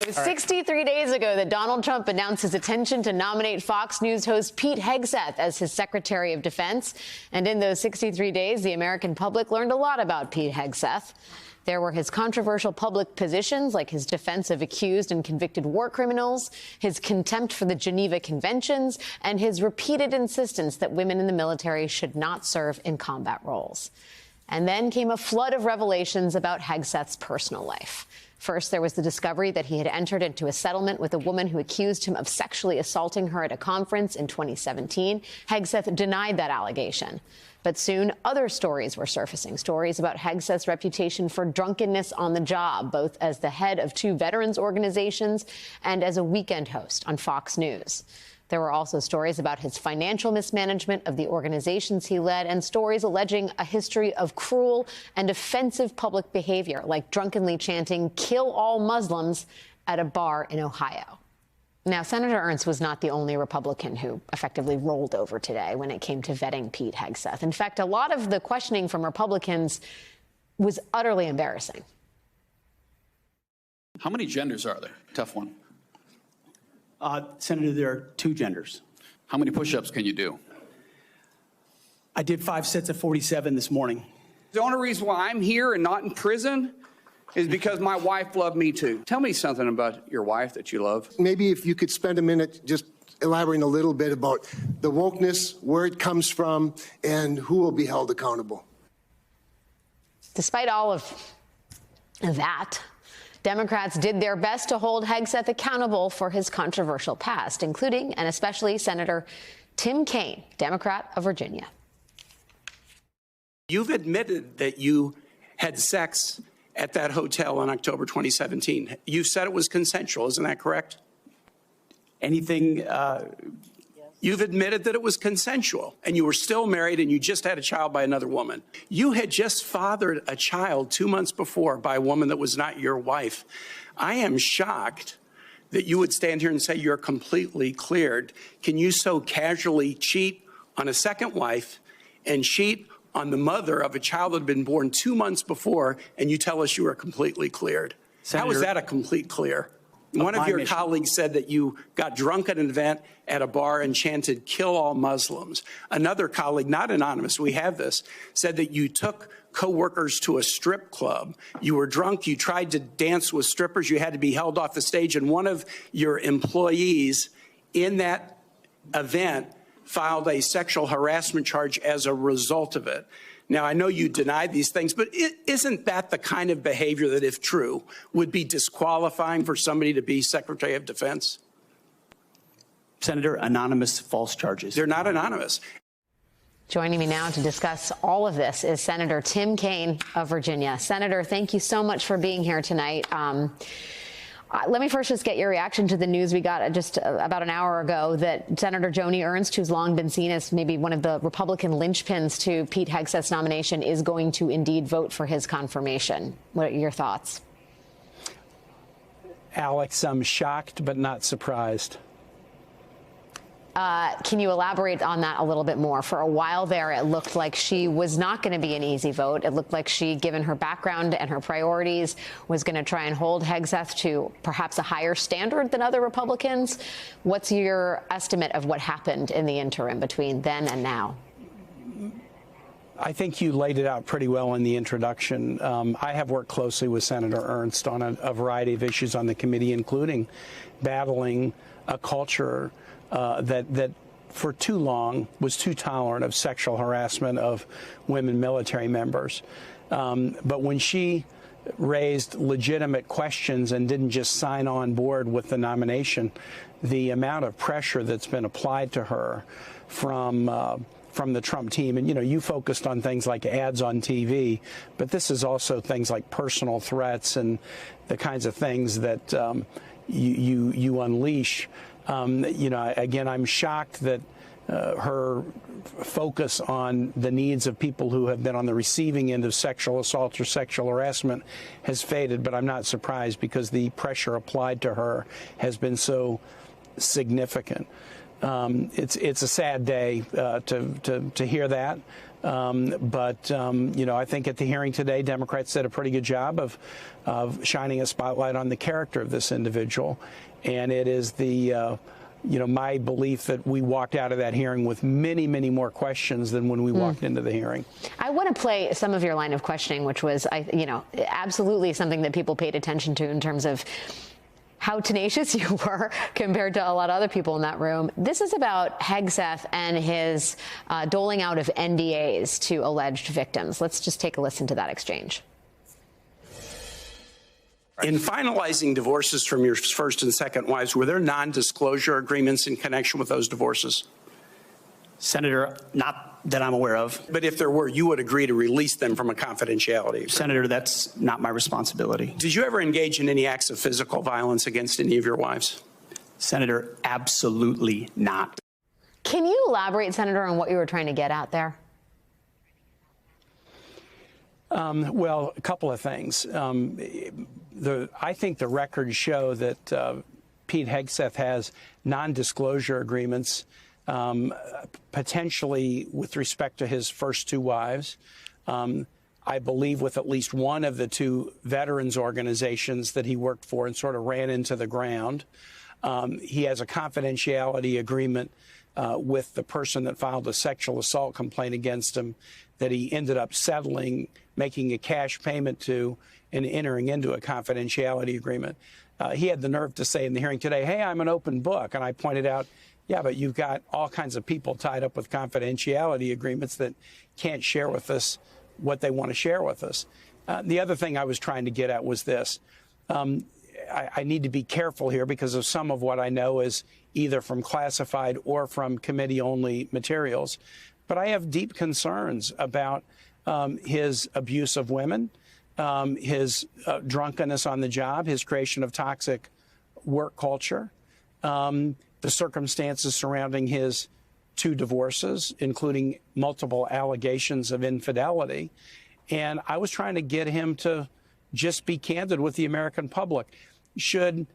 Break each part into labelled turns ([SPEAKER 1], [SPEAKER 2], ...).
[SPEAKER 1] It was 63 days ago that Donald Trump announced his intention to nominate Fox News host Pete Hegseth as his Secretary of Defense. And in those 63 days, the American public learned a lot about Pete Hegseth. There were his controversial public positions, like his defense of accused and convicted war criminals, his contempt for the Geneva Conventions, and his repeated insistence that women in the military should not serve in combat roles. And then came a flood of revelations about Hegseth's personal life. First, there was the discovery that he had entered into a settlement with a woman who accused him of sexually assaulting her at a conference in 2017. Hegseth denied that allegation. But soon, other stories were surfacing, stories about Hegseth's reputation for drunkenness on the job, both as the head of 2 veterans organizations and as a weekend host on Fox News. There were also stories about his financial mismanagement of the organizations he led and stories alleging a history of cruel and offensive public behavior, like drunkenly chanting, "Kill all Muslims," at a bar in Ohio. Now, Senator Ernst was not the only Republican who effectively rolled over today when it came to vetting Pete Hegseth. In fact, a lot of the questioning from Republicans was utterly embarrassing.
[SPEAKER 2] How many genders are there? Tough one.
[SPEAKER 3] Senator, there are 2 genders.
[SPEAKER 2] How many push-ups can you do?
[SPEAKER 3] I did 5 sets of 47 this morning.
[SPEAKER 4] The only reason why I'm here and not in prison is because my wife loved me too. Tell me something about your wife that you love.
[SPEAKER 5] Maybe if you could spend a minute just elaborating a little bit about the wokeness, where it comes from, and who will be held accountable.
[SPEAKER 1] Despite all of that, Democrats did their best to hold Hegseth accountable for his controversial past, including and especially Senator Tim Kaine, Democrat of Virginia.
[SPEAKER 6] You've admitted that you had sex at that hotel in October 2017. You said it was consensual. Isn't that correct?
[SPEAKER 3] Anything?
[SPEAKER 6] You've admitted that it was consensual, and you were still married, and you just had a child by another woman. You had just fathered a child 2 months before by a woman that was not your wife. I am shocked that you would stand here and say you're completely cleared. Can you so casually cheat on a second wife and cheat on the mother of a child that had been born 2 months before, and you tell us you are completely cleared? Senator, how is that a complete clear? One of your colleagues said that you got drunk at an event at a bar and chanted, "Kill all Muslims." Another colleague, not anonymous, we have this, said that you took co-workers to a strip club. You were drunk. You tried to dance with strippers. You had to be held off the stage. And one of your employees in that event filed a sexual harassment charge as a result of it. Now, I know you deny these things, but isn't that the kind of behavior that, if true, would be disqualifying for somebody to be Secretary of Defense?
[SPEAKER 3] Senator, anonymous false charges.
[SPEAKER 6] They're not anonymous.
[SPEAKER 1] Joining me now to discuss all of this is Senator Tim Kaine of Virginia. Senator, thank you so much for being here tonight. Let me first just get your reaction to the news we got just about an hour ago that Senator Joni Ernst, who's long been seen as maybe one of the Republican linchpins to Pete Hegseth's nomination, is going to indeed vote for his confirmation. What are your thoughts?
[SPEAKER 7] Alex, I'm shocked but not surprised.
[SPEAKER 1] Can you elaborate on that a little bit more? For a while there, it looked like she was not going to be an easy vote. It looked like she, given her background and her priorities, was going to try and hold Hegseth to perhaps a higher standard than other Republicans. What's your estimate of what happened in the interim between then and now?
[SPEAKER 7] I think you laid it out pretty well in the introduction. I have worked closely with Senator Ernst on a variety of issues on the committee, including battling a culture that for too long was too tolerant of sexual harassment of women military members. But when she raised legitimate questions and didn't just sign on board with the nomination, the amount of pressure that's been applied to her from the Trump team, and you focused on things like ads on TV, but this is also things like personal threats and the kinds of things that you unleash. Again, I'm shocked that her focus on the needs of people who have been on the receiving end of sexual assault or sexual harassment has faded, but I'm not surprised because the pressure applied to her has been so significant. It's a sad day to hear that. I think at the hearing today, Democrats did a pretty good job of shining a spotlight on the character of this individual. And it is my belief that we walked out of that hearing with many, many more questions than when we walked into the hearing.
[SPEAKER 1] I want to play some of your line of questioning, which was, absolutely something that people paid attention to in terms of how tenacious you were compared to a lot of other people in that room. This is about Hegseth and his doling out of NDAs to alleged victims. Let's just take a listen to that exchange.
[SPEAKER 6] In finalizing divorces from your first and second wives, were there non-disclosure agreements in connection with those divorces?
[SPEAKER 8] Senator, not that I'm aware of.
[SPEAKER 6] But if there were, you would agree to release them from a confidentiality agreement?
[SPEAKER 8] Senator, that's not my responsibility.
[SPEAKER 6] Did you ever engage in any acts of physical violence against any of your wives?
[SPEAKER 8] Senator, absolutely not.
[SPEAKER 1] Can you elaborate, Senator, on what you were trying to get at there?
[SPEAKER 7] Well, a couple of things. I think the records show that Pete Hegseth has non-disclosure agreements, potentially with respect to his first two wives. I believe with at least one of the two veterans organizations that he worked for and sort of ran into the ground. He has a confidentiality agreement with the person that filed a sexual assault complaint against him that he ended up settling, making a cash payment to, and entering into a confidentiality agreement. He had the nerve to say in the hearing today, hey, I'm an open book. And I pointed out, yeah, but you've got all kinds of people tied up with confidentiality agreements that can't share with us what they want to share with us. The other thing I was trying to get at was this. I need to be careful here because of some of what I know is either from classified or from committee-only materials. But I have deep concerns about his abuse of women, his drunkenness on the job, his creation of toxic work culture, the circumstances surrounding his two divorces, including multiple allegations of infidelity. And I was trying to get him to just be candid with the American public. Should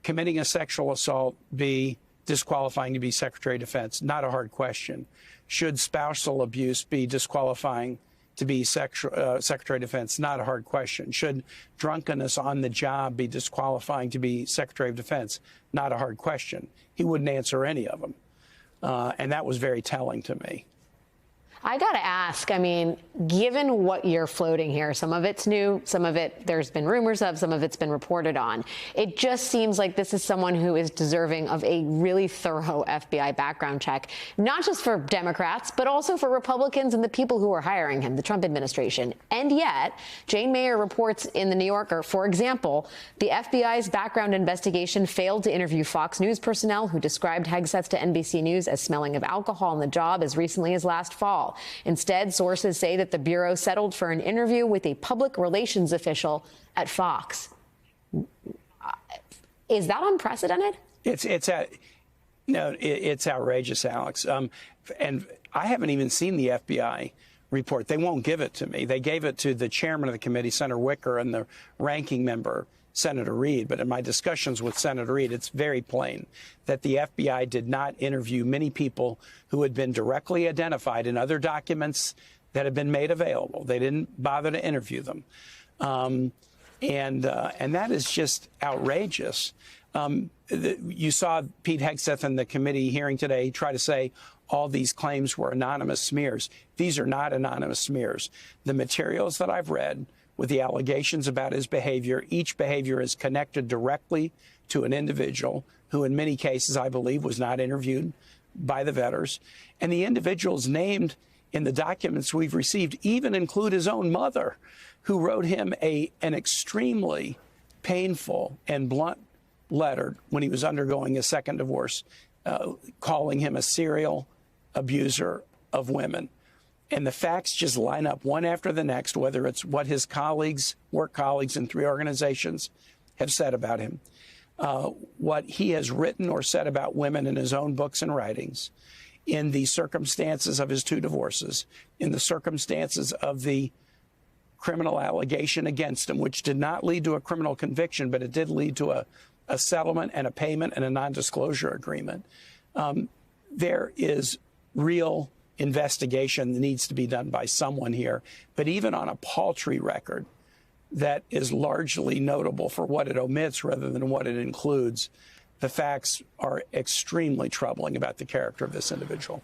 [SPEAKER 7] committing a sexual assault be disqualifying to be Secretary of Defense? Not a hard question. Should spousal abuse be disqualifying to be Secretary of Defense? Not a hard question. Should drunkenness on the job be disqualifying to be Secretary of Defense? Not a hard question. He wouldn't answer any of them. And that was very telling to me.
[SPEAKER 1] I got to ask, I mean, given what you're floating here, some of it's new, some of it there's been rumors of, some of it's been reported on. It just seems like this is someone who is deserving of a really thorough FBI background check, not just for Democrats, but also for Republicans and the people who are hiring him, the Trump administration. And yet, Jane Mayer reports in The New Yorker, for example, the FBI's background investigation failed to interview Fox News personnel who described Hegseth to NBC News as smelling of alcohol on the job as recently as last fall. Instead, sources say that the Bureau settled for an interview with a public relations official at Fox. Is that unprecedented?
[SPEAKER 7] It's outrageous, Alex. And I haven't even seen the FBI report. They won't give it to me. They gave it to the chairman of the committee, Senator Wicker, and the ranking member, Senator Reid. But in my discussions with Senator Reid, it's very plain that the FBI did not interview many people who had been directly identified in other documents that have been made available. They didn't bother to interview them. And that is just outrageous. You saw Pete Hegseth in the committee hearing today try to say all these claims were anonymous smears. These are not anonymous smears. The materials that I've read with the allegations about his behavior, each behavior is connected directly to an individual who in many cases, I believe, was not interviewed by the vetters. And the individuals named in the documents we've received even include his own mother, who wrote him an extremely painful and blunt letter when he was undergoing a second divorce, calling him a serial abuser of women. And the facts just line up one after the next, whether it's what his colleagues, work colleagues in 3 organizations have said about him, what he has written or said about women in his own books and writings, in the circumstances of his 2 divorces, in the circumstances of the criminal allegation against him, which did not lead to a criminal conviction, but it did lead to a settlement and a payment and a non-disclosure agreement. there is real investigation that needs to be done by someone here. But even on a paltry record that is largely notable for what it omits rather than what it includes, the facts are extremely troubling about the character of this individual.